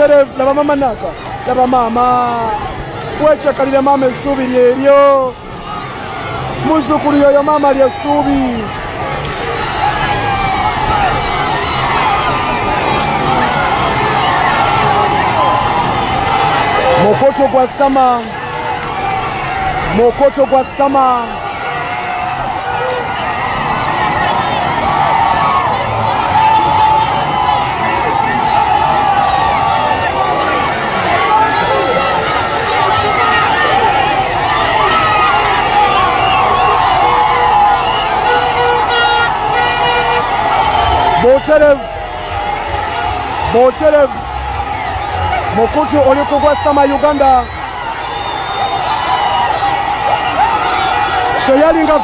Botere laba mama naka laba mama wechakalira mama essuubi lyeryo muzzukulu yoyo mama lyessuubi Mokoto gwa sama Mokoto gwa sama Boterev Mokoto oliko gwa sama Uganda sharinga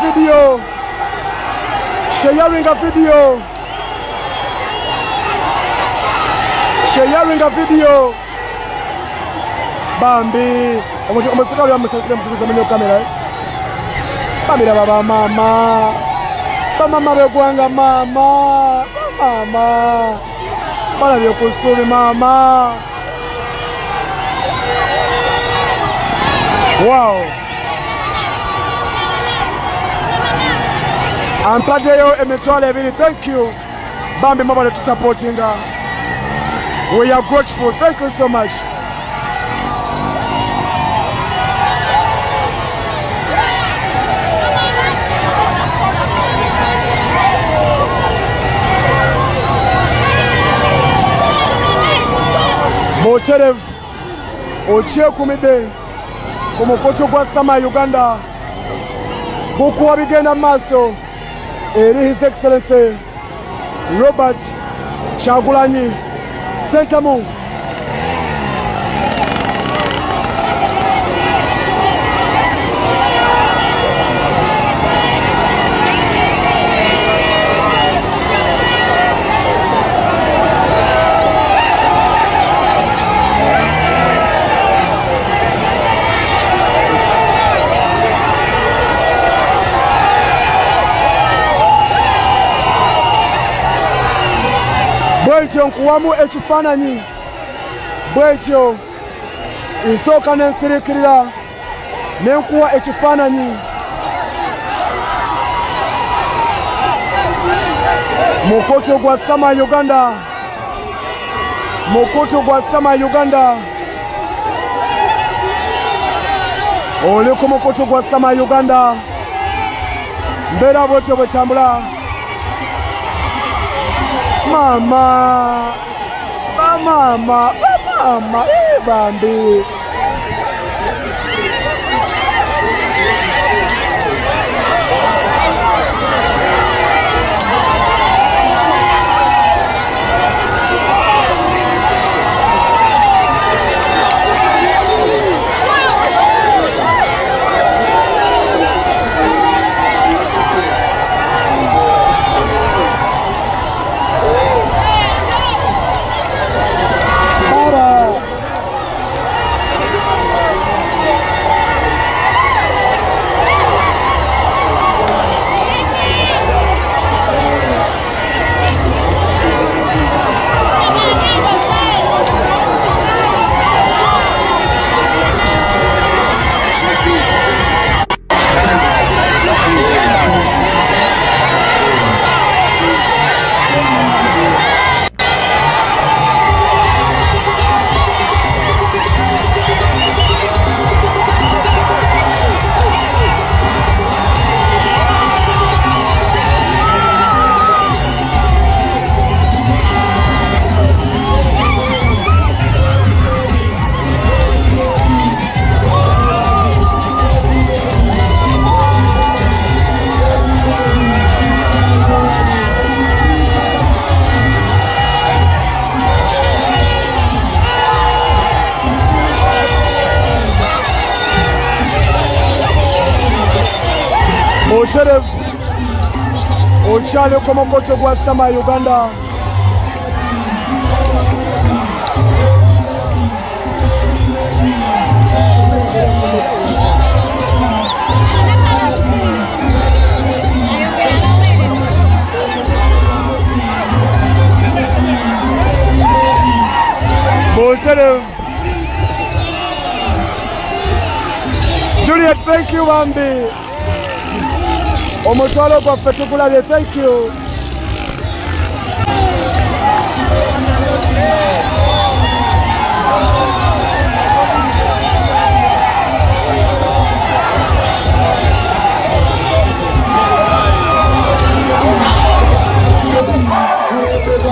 video Bambi omusika oli amusakira mutuliza menyo kamera Bamira baba mama Bamama begwanga mama Bala byokusuli mama Wow Ampadeyo emitwalo ebiri. Thank you Bambi Mobile to supporting her. We are grateful. Thank you so much. Boterev ochie kumide ku Mokoto gwa sama Uganda bukuwa bigenda maaso eri His Excellency Robert Kyagulanyi Ssentamu bwetyo nkuwamu ekifaananyi bwetyo nsooka nensirikirira nenkuwa ekifaananyi Mokoto gwa sama Uganda Mokoto gwa sama Uganda oliko Mokoto gwa sama Uganda mbeera bwetyo bwetambula Mama, Bambi. Boterev okyali ku Mokoto gwa sama Uganda Boterev muterevu. Juliet, thank you bambi. Omutwalo gwaffe tugulabye, thank you.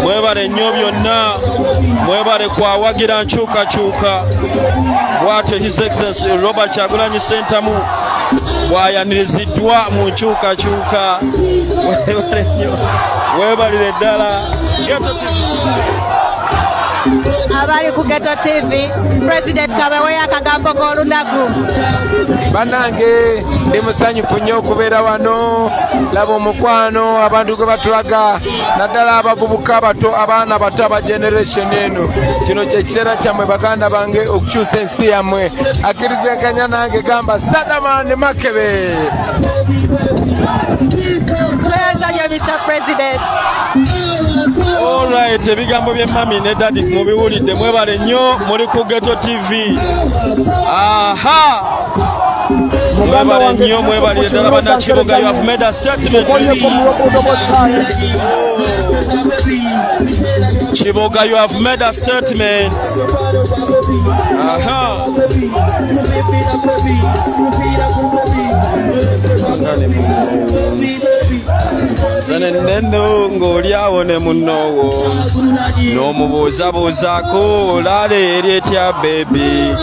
Mwebale nnyo byonna, mwebale kwawagira nkyukakyuka. Bw'atyo His Excellency Robert Kyagulanyi Ssentamu bw'ayaniriziddwa mu nkyukakyuka. Mwebale nnyo, mwebalire ddala. Abali ku Ghetto TV, President Kabeweya akagambo k'olunaku. Bannange ndi musanyufu nnyo okubeera wano, laba omukwano abantu gwe batulaga, naddala abavubuka abato, abaana bato aba generation eno. Kino kyekiseera kyammwe baganda bange okukyusa ensi yammwe. Akkirizenkanya nange gamba Sadamani Makebe. Mr. President. Alright, ebigambo bye mami ne daddy mubiwulidde, mwebale nnyo, muli ku Ghetto TV. Aha! Mwebale nnyo, mwebalire ddala bannakibuga, you have made a statement. Kibuga, you have made a statement. Aha! Neno ng'oli awo ne munnowo n'omubuuzabuuzaako laale eri etya bebi,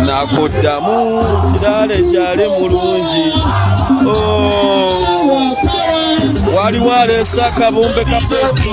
nakuddamu kiraale kyali mulungi. Waliwo aleese akabumbe ka bebi.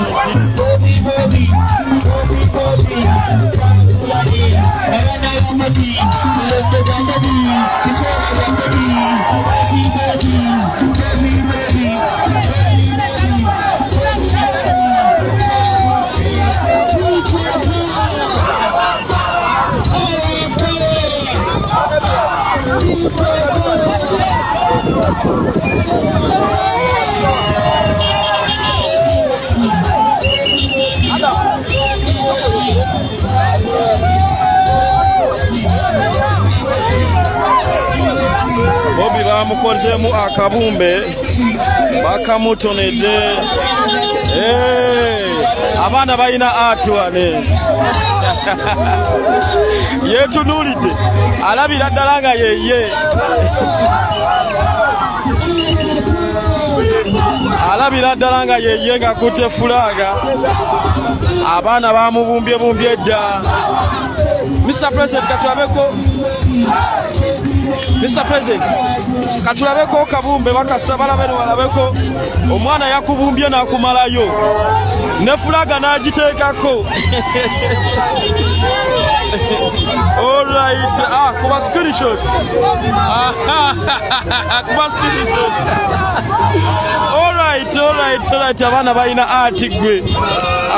Bobi bamukozeemu akabumbe bakamutonedde. Abaana balina ati wane. Yeetunuulidde alabira ddala nga yeye. Alabira ddala nga yeye ng'akutte fulaaga. Abaana bamubumbye dda. Mr. President, katulabeko. Mr. President, katulabeko kabumbe bakasa balabeno balabeko omwana yakubumbye nakumalayo ne fulaga n'agiteekako. All right, kuba screenshot. Kuba screenshot. All right, abaana balina ati gwe.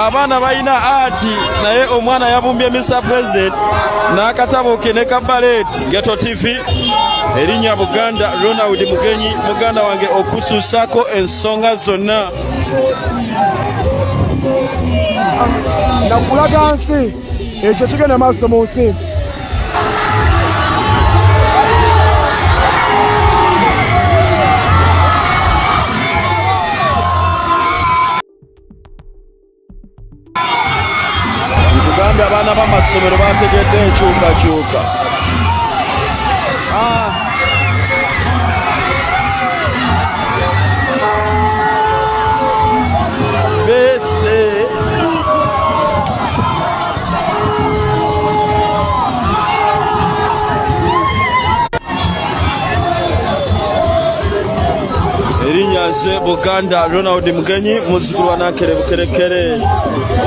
Abaana balina ati naye omwana yabumbye Mr. President n'akatabo ke ne kabalet. Ghetto TV, erinnya Buganda Ronald Mugenyi, muganda wange okusuusako ensonga zonna. Nakulaga nsi ekyo kigenda maaso mu nsi. Tugambe abaana b'amasomero bategedde enkyukakyuka. Bese erinnya nze Buganda Ronald Mugenyi, muzzukulu wa Nakere Bukerekere,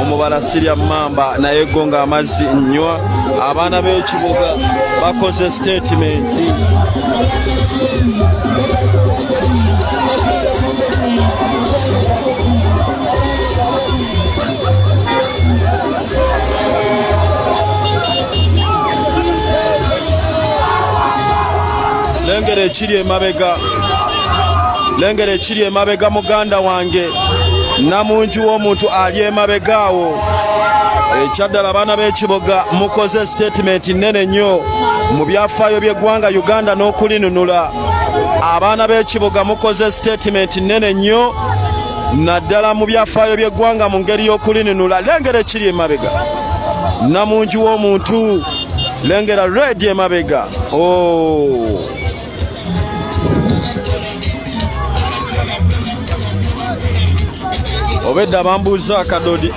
omubala Sirya Mamba naye go ng'amazzi nnywa. Abaana b'ekibuga bakoze statement. Lengera ekiri emabega muganda wange, namungi w'omuntu ali emabegaawo. Ekyaddala abaana b'ekibuga mukoze statement nnene nnyo mu byafaayo by'eggwanga Uganda n'okulinunula. Abaana b'ekibuga mukoze statement nnene nnyo naddala mu byafaayo by'eggwanga mu ngeri y'okulinunula. Lengera ekiri emabega namungi w'omuntu, lengera red emabega. Obedda bambuuza akadodi.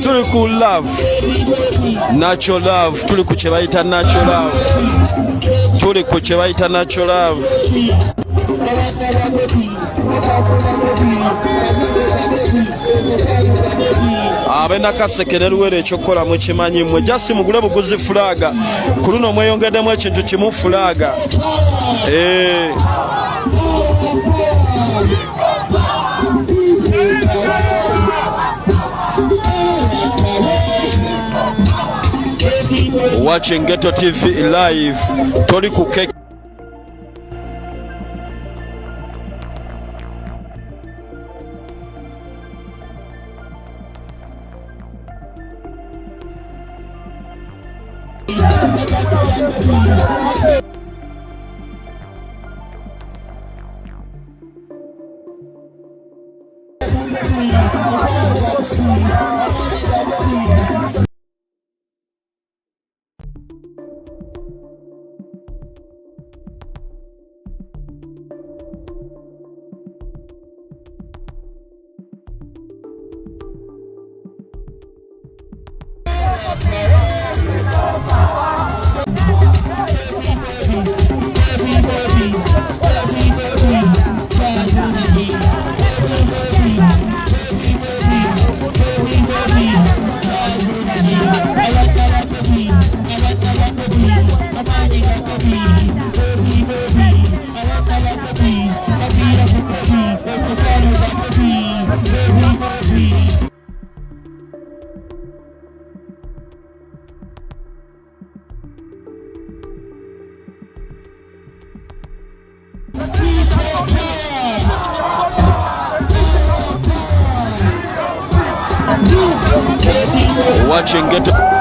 Tuli ku love, natural love, tuli ku kye bayita natural love, tuli ku kye bayita natural love. Abenakaseke ne Luwero ekyokukola mukimanyi mmwe, jasi mugule buguzi fulaga, ku luno mweyongeddemu ekintu kimu fulaga. Watching Ghetto TV live, toli ku cake. Watching Ghetto